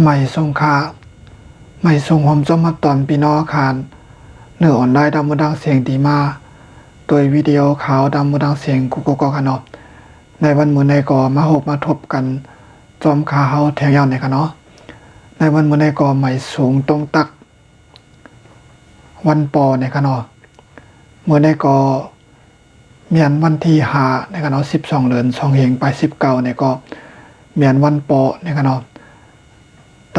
ใหม่ทรงคาใหม่ทรงหอมจอมมาตอนปีนอคารเนื้อออนไลน์ดำมือดังเสียงดีมาโดยวิดีโอข่าวดำมือดังเสียงกุกกกันเนาะในวันมือในก่อมาหกมาทบกันจอมขาเฮาแถวยาวในกันเนาะในวันมือในก่อใหม่สูงตรงตักวันปอในกันเนาะมือในก่อเมียนวันที่5ในกันเนาะ12 เดือน2เฮงไป19ในก็เมียนวันปอในกันเนาะ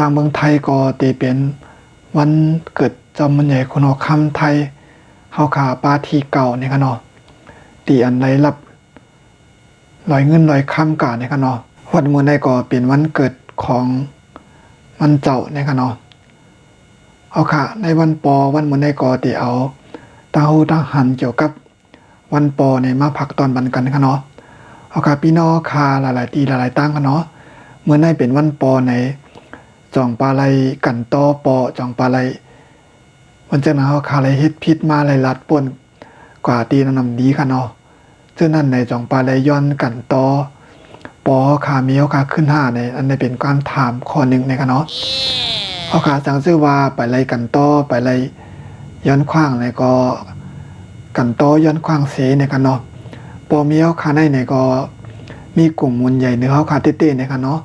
ต่างเมืองไทยก็ตีเป็นวันเกิดจอมมันใหญ่คนอคำไทยเฮาขาปาทีเก่าในกันเนาะตีอันใดรับลอยเงินลอยคำกาในกันเนาะวันมื้อใดก็เป็นวันเกิดของมันเจ้าในกันเนาะเอาค่ะในวันปอวันมื้อใดก็ตีเอาตาหูตาหันเกี่ยวกับวันปอในมาพักตอนบันกันกันเนาะเอาค่ะพี่น้องคาหลายๆตีหลายๆตั้งกันเนาะเมื่อในเป็นวันปอในจองปลาไหลกันตอปอจองปลาไหลวันจันทร์เฮาคาไหลเฮ็ดพิษมาไหลลัดป่นกว่าตีนำดีกันเนาะซึ่งนั่นในจองปลาไหลย้อนกันตอปอคามีเฮาคาขึ้น5ในอันนี้เป็นการถามข้อ1ในกันเนาะเฮาคาจังชื่อว่าไปไหลกันตอไปไหลย้อนขว้างในก็กันตอย้อนขว้างเสในกันเนาะปอมีเฮาคาในก็มีกลุ่มมวลใหญ่เนื้อเฮาคาเต้ๆในกันเนาะ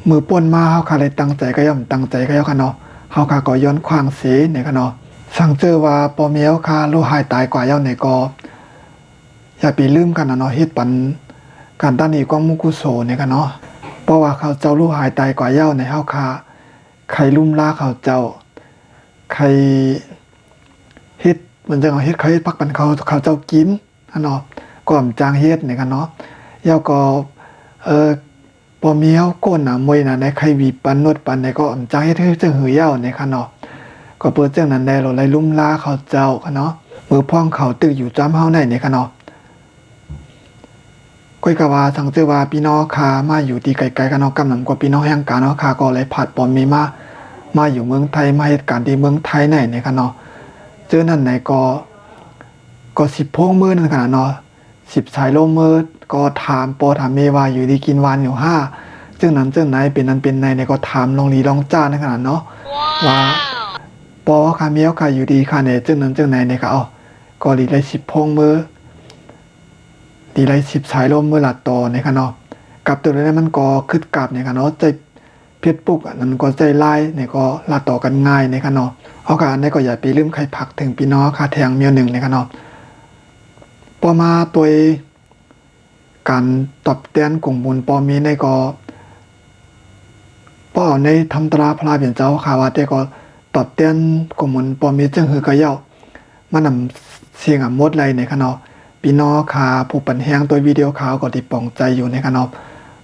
มือป่นมาเฮาคาเลยตั้งใจก็ย่อมตั้งใจก็ย่อกันเนาะเฮาคาก็ย้อนขว้างเสในกันเนาะสั่งเจอว่าปอมีเฮาคาลูกหายตายกว่าเย้าในก็อย่าไปลืมกันนะเนาะเฮ็ดปันการตั้งนี้กองมุกุโสในกันเนาะเพราะว่าเขาเจ้าลูกหายตายกว่าเย้าในเฮาคาใครลุ่มลาเขาเจ้าใครเฮ็ดมันจะเอาเฮ็ดเขาเฮ็ดพักปันเขาเจ้ากินเนาะก็อำจางเฮ็ดในกันเนาะเย้าก็ปอมีเฮาก้นน่ะมวยน่ะในใครวีปันนวดปันในก็อำจางเฮ็ดให้จังหือเย้าในคันเนาะก็เปิดจังนั้นได้เราไล่ลุ่มลาเขาเจ้าคันเนาะมือพ่องเขาตึกอยู่จ้ำเฮาในคันเนาะก้อยกะว่าสังเจอว่าพี่น้องคามาอยู่ที่ไกลๆกันเนาะกำนำกว่าพี่น้องแห่งกาเนาะคาก็เลยผัดปอมีมาอยู่เมืองไทยมาเหตุการณ์ที่เมืองไทยในคันเนาะเจอนั่นไหนก็10 โพงมือนั่นขนาดเนาะ10 สายโลมือก็ถามปอถามเมว่าอยู่ดีกินวานอยู่5จึงนั้นจึงไหนเป็นนั้นเป็นในก็ถามลองลีลองจ้าในขนาดเนาะว่าปอคาเมียวคาอยู่ดีคาในจึงนั้นจึงไหนก็เอาก็ลีได้10 โพงมือลีได้10 สายโลมือละต่อในขนาดเนาะกับตัวนั้นมันก็คึดกับในขนาดเนาะใจเพชรปุกนั้นก็ใจลายในก็ละต่อกันง่ายในขนาดเนาะเอาการในก็อย่าไปลืมใครผักถึงพี่น้องคาแทงเมียว1ในขนาดเนาะพอมาตัวการตอบแทนกลุ่มบุญปอมีในก็ป้อในทำตราพระเบียนเจ้าข่าวว่าแต่ก็ตอบแทนกลุ่มบุญปอมีจึงหือกะเย้ามานำเสียงหมดเลยในคณะพี่น้องขาผู้ปันแห้งตัววิดีโอข่าวก็ติดป่องใจอยู่ในคณะ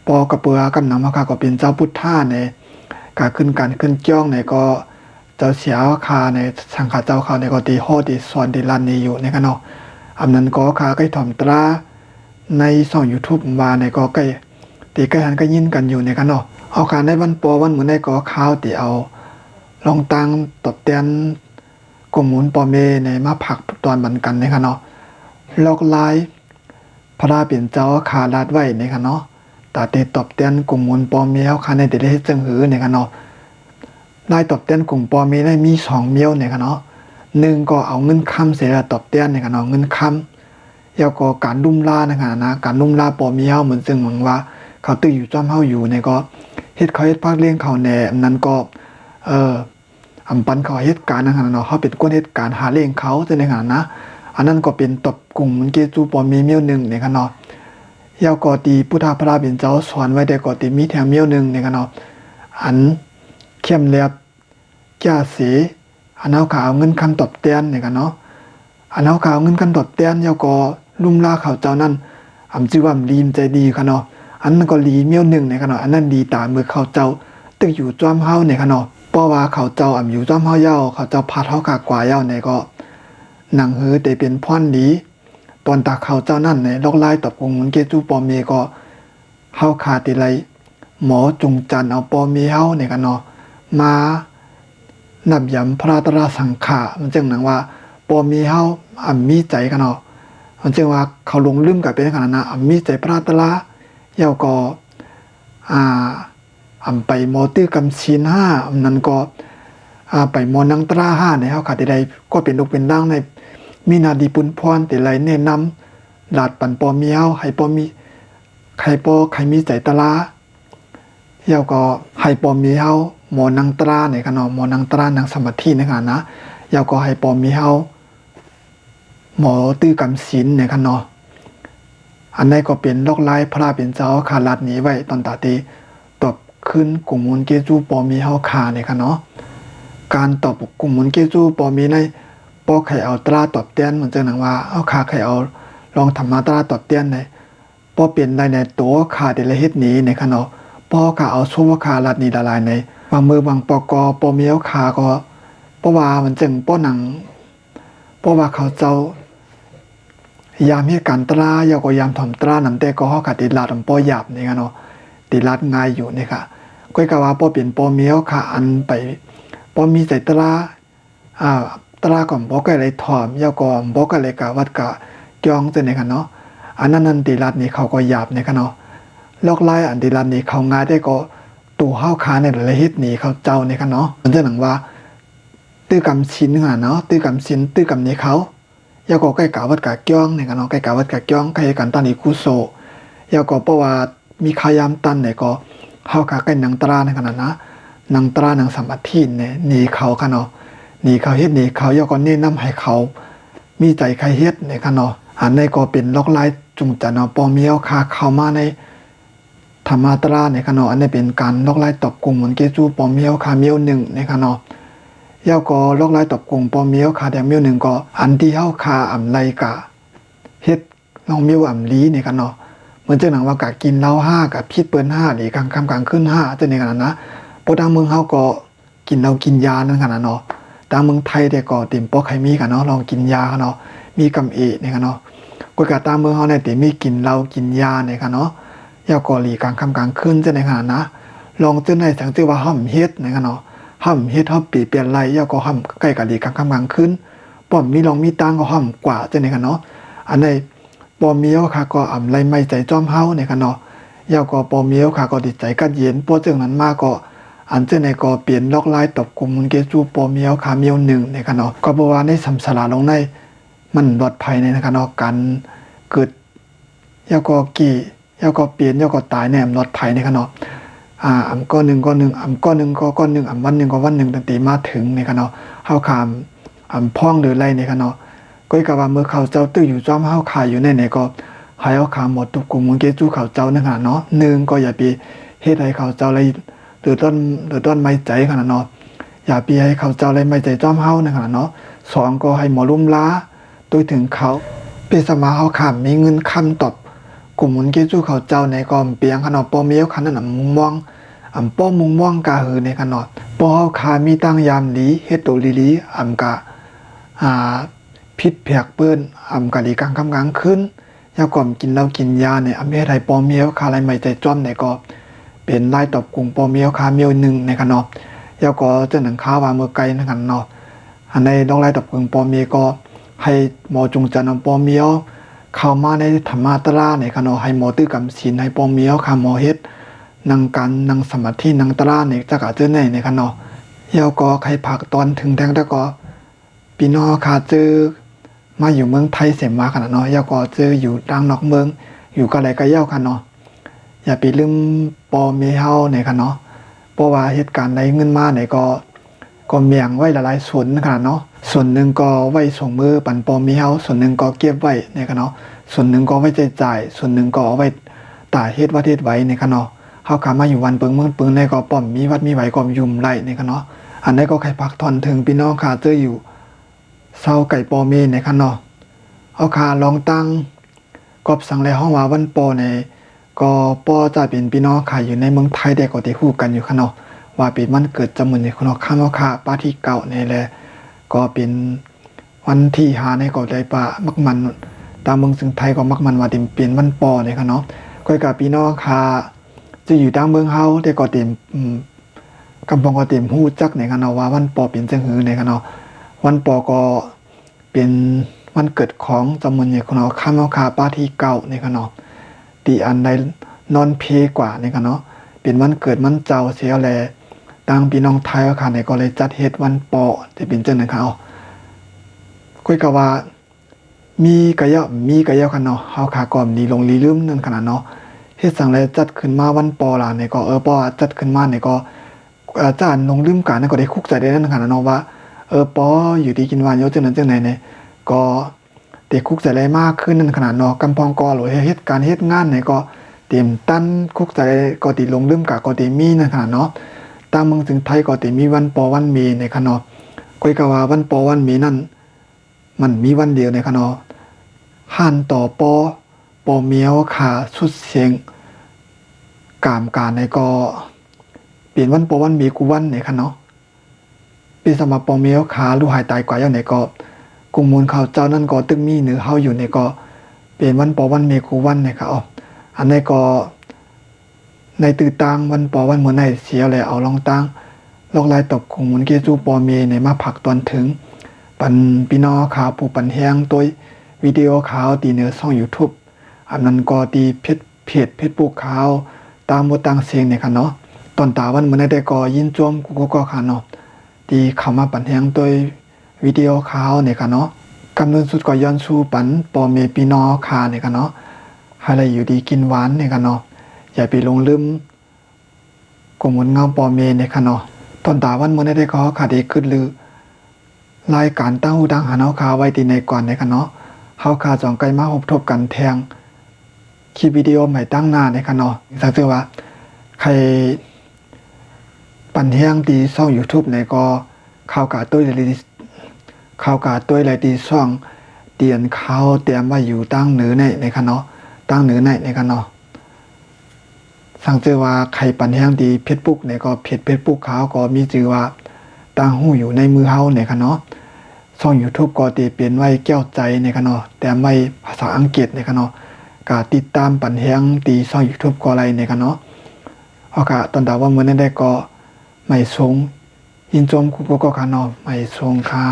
ปอกระเปือกำนำมาค่ะก็เป็นเจ้าพุทธาในการขึ้นจ้องในก็เจ้าเสียคาในสังฆเจ้าเขาในก็ตีโหติสอนติลันนี้อยู่ในคณะอำนั้นก็ขาใกล้ถ่อมตราในช่อง YouTube ว่าในก็ใกล้ตีใกล้หันก็ยินกันอยู่ในกันเนาะเอาการในวันปอวันเหมือนในก็ข่าวตีเอาลองตังตบแทนกลุ่มหมุนปอเมในมาผักตอนบันกันในกันเนาะลอกลายพระเปลี่ยนเจ้าขาลาดไว้ในกันเนาะตาเตตบแทนกลุ่มหมุนปอเมเฮาคาในแต่ได้จังหือในกันเนาะลายตบแทนกลุ่มปอเมได้มี2 เมียวในกันเนาะ1ก็เอาเงินค้ำเสียตบแทนในกันเนาะเงินค้ำแล้วก็การลุ่มล่านะคะนะการลุ่มล่าปอมีเฮาเหมือนซึ่งหวังว่าเขาตื้ออยู่จ้อมเฮาอยู่ในก็เฮ็ดเขาเฮ็ดภาคเลี้ยงเขาแหน่นั้นก็อำปันเขาเฮ็ดการนะคะเนาะเขาเป็นคนเฮ็ดการหาเลี้ยงเขาจังได๋ค่ะนะอันนั้นก็เป็นตบกลุ่มมันเกจูปอมีเมียว1ในค่ะเนาะยาวก็ตีพุทธพระเป็นเจ้าสอนไว้ได้ก็ตีมีแถมเมียว1ในค่ะเนาะอันเข้มแลบจ้าเสอันเฮาก็เอาเงินคำตอบแทนในค่ะเนาะอันเฮาก็เอาเงินคำตอบแทนยาวก็ลุ่มลาเขาเจ้านั่นชื่อว่าลีมใจดีค่ะเนาะอันนั้นก็ลีเมียว1ในค่ะเนาะอันนั้นดีตามมือเขาเจ้าตึกอยู่จ้อมเฮาในค่ะเนาะเพราะว่าเขาเจ้าอยู่จ้อมเฮาเย้าเขาเจ้าพาเฮากากว่าเย้าในก็หนังหือได้เป็นพรดีตอนตาเขาเจ้านั่นในลอกลายตบกงมันเกจูปอเมก็เฮาขาติไลหมอจุงจันเอาปอเมเฮาในค่ะเนาะมานับยำพระตราสังขะมันจึงหนังว่าปอเมเฮามีใจค่ะเนาะมันจึงว่าเขาลงลืมกับเป็นขนาดนั้นมีใจพระตระเย้าก็ ไปมอตื้อกำชิน5นั้นก็ไปมอนังตรา5เนี่ยเฮาขาดใดก็เป็นลูกเป็นร่างในมีนาดีปุนพรแต่ไรแนะนำลาดปันปอมีเฮาให้ปอมีใครมีใจตะลาเฮาก็ให้ปอมีเฮาหมอนังตราเนี่ยกันเนาะหมอนังตรานังสมาธิเนี่ยกันนะเฮาก็ให้ปอมีเฮาหมอตื้อกำศีลเนี่ยกันเนาะอันนี้ก็เป็นโรคไร้พระเป็นเจ้าขาลัดหนีไว้ตอนตาตีตบขึ้นกลุ่มมูลเกจูปอมีเฮาคาเนี่ยกันเนาะการตบกลุ่มมูลเกจูปอมีในปอไข่เอาตราตบเตี้ยนเหมือนจังหนังว่าเอาคาไข่เอาลองทำมาตราตบเตี้ยนในปอเปลี่ยนได้ในตัวขาเดลเฮ็ดหนีในกันเนาะปอขาเอาชั่วคาลัดหนีละลายในบางมือบางปอกอปอมีเฮาคาก็ปอว่ามันจึงปอหนังปอว่าเขาเจ้ายามเหตุการณ์ตราเยาก็ยามถ่อมตรานำแต่ก็เฮาขาติลาดปอหยาบนี่กันเนาะติลาดง่ายอยู่นี่ค่ะก้อยกะว่าปอเปลี่ยนปอมีเฮาคาอันไปปอมีใจตราตราก่อนบอกอะไรถ่อมเยาก็บอกอะไรกะวัดกะจองจะนี่กันเนาะอันนั้นติลาดนี่เขาก็หยาบนี่กันเนาะลอกไล่อันติลาดนี่เขาง่ายได้ก็ตู่เฮาคาในหลายเฮ็ดหนีเขาเจ้านี่กันเนาะมันจะหนังว่าตื้อกำชินค่ะเนาะตื้อกำชินตื้อกำนี้เขายาก็ใกล้กาวัดกะจ้องเนี่ยกันเนาะใกล้กาวัดกะจ้องใกล้กันตันอีกุโซยาก็เพราะว่ามีขายามตันเนี่ยก็เฮากะใกล้นางตราในขนาดนะนางตรานางสมาธิเนี่ยหนีเขาค่ะเนาะหนีเขาเฮ็ดหนีเขายาก็แนะนำให้เขามีใจใครเฮ็ดเนี่ยค่ะเนาะอันนี้ก็เป็นลอกไล่จุงจันเนาะปอมีเฮาคาเข้ามาในธรรมตราเนี่ยค่ะเนาะอันนี้เป็นการลอกไล่ตบกลุ่มเหมือนเกจูปอมีเฮาคาเมียว1เนี่ยค่ะเนาะยาก็ลอกไล่ตบกลุ่มปอมีเฮาคาแดงเมียว1ก็อันที่เฮาคาอำไลกะเฮ็ดน้องเมียวอำลีเนี่ยค่ะเนาะเหมือนจังหนังว่ากะกินเหล้า5กับพิษเปิ้น5หรือกลางค่ำกลางคืน5จังนี้กันนะบ่ทางเมืองเฮาก็กินเหล้ากินยานั่นกันนะเนาะทางเมืองไทยแต่ก็ติ่มปอไข่มีกันเนาะลองกินยากันเนาะมีกำเอเนี่ยกันเนาะก็กะตามเมืองเฮาเนี่ยติมีกินเหล้ากินยาเนี่ยกันเนาะยาก็หลีกลางค่ำกลางคืนจังนี้กันนะลองจังได๋สังจือว่าห้ำเฮ็ดเนี่ยกันเนาะห้ำเฮ็ดเฮาปีเปลี่ยนไรยาก็ห้ำใกล้กับหลีกลางค่ำกลางคืนป้อมมีลองมีตังก็ห้ำกว่าจังนี้กันเนาะอันนี้ปอมีเฮาค่ะก็อำไรไม่ใจจอมเฮาเนี่ยค่ะเนาะยาก็ปอมีเฮาค่ะก็ติดใจกัดเย็นปอจึงนั้นมาก็อันเจในก็เปลี่ยนลอกลายตบกลุ่มมุนเกจูปอมีเฮาค่ะเมียว1เนี่ยค่ะเนาะก็บ่ว่าในสำสลาลงในมันปลอดภัยในนะคะเนาะการเกิดยาก็ยาก็เปลี่ยนยาก็ตายในปลอดภัยเนี่ยค่ะเนาะอำก้อน1ก็1อำก้อน1ก็ก้อน1อำวัน1ก็วัน1ตั้งแต่มาถึงเนี่ยค่ะเนาะเฮาคามอำพ้องหรือไรเนี่ยค่ะเนาะก้อยกะว่าเมื่อเขาเจ้าตื้ออยู่จอมเฮาขายอยู่ในก็ให้เฮาขาหมดทุกกลุ่มมุนเกจูเขาเจ้านั่นค่ะเนาะ1ก็อย่าไปเฮ็ดให้เขาเจ้าเลยหรือต้นไม้ใจขนาดเนาะอย่าไปให้เขาเจ้าเลยไม่ใจจอมเฮานั่นค่ะเนาะ2ก็ให้หมอลุ่มล้าโดยถึงเขาเปสมาเฮาขามมีเงินค้ำตบกลุ่มมุนเกจูเขาเจ้าในก็เปียงขนาดปอมีเฮาคันนั้นมุงม่วงป้อมุงม่วงกะหือในขนาดปอเฮาขามีตั้งยามหลีเฮ็ดโตลีกะพิษเพียกเปิ้นกะลีกลางค่ำกลางคืนยาก่อมกินเหล้ากินยาเนี่ยเฮ็ดให้ปอมีเฮาคาไรไม่ใจจ้อมเนี่ยก็เป็นลายตบกลุ่มปอมีเฮาคาเมียว1ในขนาดยาก็จะหนังค้าว่าเมื่อไกลในขนาดเนาะอันในดองลายตบกลุ่มปอมีก็ให้หมอจุงจันปอมีเฮาเข้ามาในธรรมะตราในขนาดให้หมอตื้อกำศีลให้ปอมีเฮาคาหมอเฮ็ดนั่งสมาธินั่งตราเนี่ยจักอาจจะในขนาดยาก็ใครผักตอนถึงแทงแต่ก็พี่น้องคาเจอมาอยู่เมืองไทยเสมาขนาดเนาะยาก็เจออยู่ต่างนอกเมืองอยู่ก็อะไรก็เย้ากันเนาะอย่าไปลืมปอมีเฮาเนี่ยค่ะเนาะเพราะว่าเหตุการณ์ใดเงินมาเนี่ยก็เมียงไว้หลายๆส่วนขนาดเนาะส่วนหนึ่งก็ไว้ส่งมือปันปอมีเฮาส่วนหนึ่งก็เก็บไว้เนี่ยค่ะเนาะส่วนหนึ่งก็ไว้จ่ายส่วนหนึ่งก็เอาไว้ตาเฮ็ดวัดเฮ็ดไว้เนี่ยค่ะเนาะเฮาขามาอยู่วันเปิงเมืองเปิงในก็ป้อมมีวัดมีไว้ก็ยุ่มไร่เนี่ยค่ะเนาะอันนี้ก็ใครพักทอนถึงพี่น้องคาเจออยู่เศร้าไก่ปอมีในคันเนาะเอาคาลองตั้งกอบสั่งแล้วห้องว่าวันปอในก็ปอจะเป็นพี่น้องขายอยู่ในเมืองไทยได้ก็ได้คู่กันอยู่คันเนาะว่าเป็นวันเกิดจำนวนในคนเนาะข้ามเอาคาป้าที่เก่าในแหละก็เป็นวันที่หาในก็ได้ป้ามักมันตามเมืองซึ่งไทยก็มักมันว่าเปลี่ยนวันปอในคันเนาะก็กับพี่น้องคาจะอยู่ตามเมืองเฮาได้ก็เต็มกำปองก็เต็มฮู้จักในคันเนาะว่าวันปอเป็นจังหือในคันเนาะวันปอก็เป็นวันเกิดของจำนวนเนี่ยคนเอาข้ามเอาคาป้าที่เก่าในขนมตีอันใดนอนเพกว่าในขนม เป็นวันเกิดมันเจ้าเสียแลดังพี่น้องไทยค่ะในก็เลยจัดเฮ็ดวันปอที่เป็นจังนั้นค่ะคุยกับว่ามีกะยะค่ะเนาะเฮาค่ะก็มีลงลืมนั่นขนาดเนาะเฮ็ดสังแลจัดขึ้นมาวันปอล่ะเนี่ยก็ปอจัดขึ้นมาเนี่ยก็อาจารย์ลงลืมกันก็ได้คุกใจได้นั่นขนาดเนาะว่าปออยู่ดีกินหวานอยู่จังนั้นจังไหนเนี่ยก็ได้คุกใจได้มากขึ้นนั่นขนาดเนาะกำพองก็หรือเฮ็ดการเฮ็ดงานเนี่ยก็เตรียมตั้นคุกใจก็ติลงลืมกะก็ติมีนั่นขนาดเนาะตามเมืองถึงไทยก็ติมีวันปอวันเมในขนาดก็กะว่าวันปอวันเมนั่นมันมีวันเดียวในขนาดหันต่อปอเมียวขาสุดเสียงกามการในก็เปลี่ยนวันปอวันเมกูวันในขนาดปีสมาปอเมียวขาลูกหายตายกว่าอย่างในก็กลุ่มมูลข่าวเจ้านั่นก็ตึกมีเหนือเฮาอยู่ในก็เปลี่ยนวันปอวันเมกูวันในค่ะอันในก็ในตื่นตังวันปอวันเหมือนในเสียเลยเอาลองตังลอกลายตบกลุ่มมูลเกจูปอเมในมาผักตอนถึงปันพี่น้องข่าวปูปันแห้งตัววิดีโอข่าวตีเนื้อช่อง YouTube อันนั้นก็ตีเพจFacebookข่าวตามบทต่างเสียงเนี่ยค่ะเนาะตอนตาวันเหมือนได้ก็ยินจวมกูก็ค่ะเนาะตีเข้ามาปันแห้งตัววิดีโอข่าวเนี่ยค่ะเนาะกำเนิดสุดก็ย้อนสู่ปันปอเมพี่น้องข่าเนี่ยค่ะเนาะอะไรอยู่ดีกินหวานเนี่ยค่ะเนาะอย่าไปลงลืมกลุ่มเงาปอเมเนี่ยค่ะเนาะตอนตาวันเหมือนได้ก็ขาดอีกขึ้นลือรายการตั้งหูดังหาเนาข่าวไว้ตีในก่อนเนี่ยค่ะเนาะเฮาคา2ไกลมาทบกันแทงคลิปวิดีโอใหม่ตั้งหน้าในค่ะเนาะสักเทื่อว่าใครปั่นแห้งดีช่อง YouTube ในก็ข่าวกาตุ้ยเลยดีช่องเตียนข่าวเตรียมไว้อยู่ตั้งเหนือในค่ะเนาะตั้งเหนือในค่ะเนาะสังเกตว่าใครปั่นแห้งดีFacebookในก็เพจ Facebook ข่าวก็มีชื่อว่าตั้งหูอยู่ในมือเฮาในค่ะเนาะช่อง YouTube ก็ตีเปลี่ยนไว้แก้วใจในค่ะเนาะแต่ไม่ภาษาอังกฤษในค่ะเนาะก็ติดตามปั่นแห้งตีช่อง YouTube ก็อะไรในค่ะเนาะเอาค่ะตอนดาว่ามื้อนั้นได้ก็ไม่ทรงยินจมกูก็ค่ะเนาะไม่ทรงค่ะ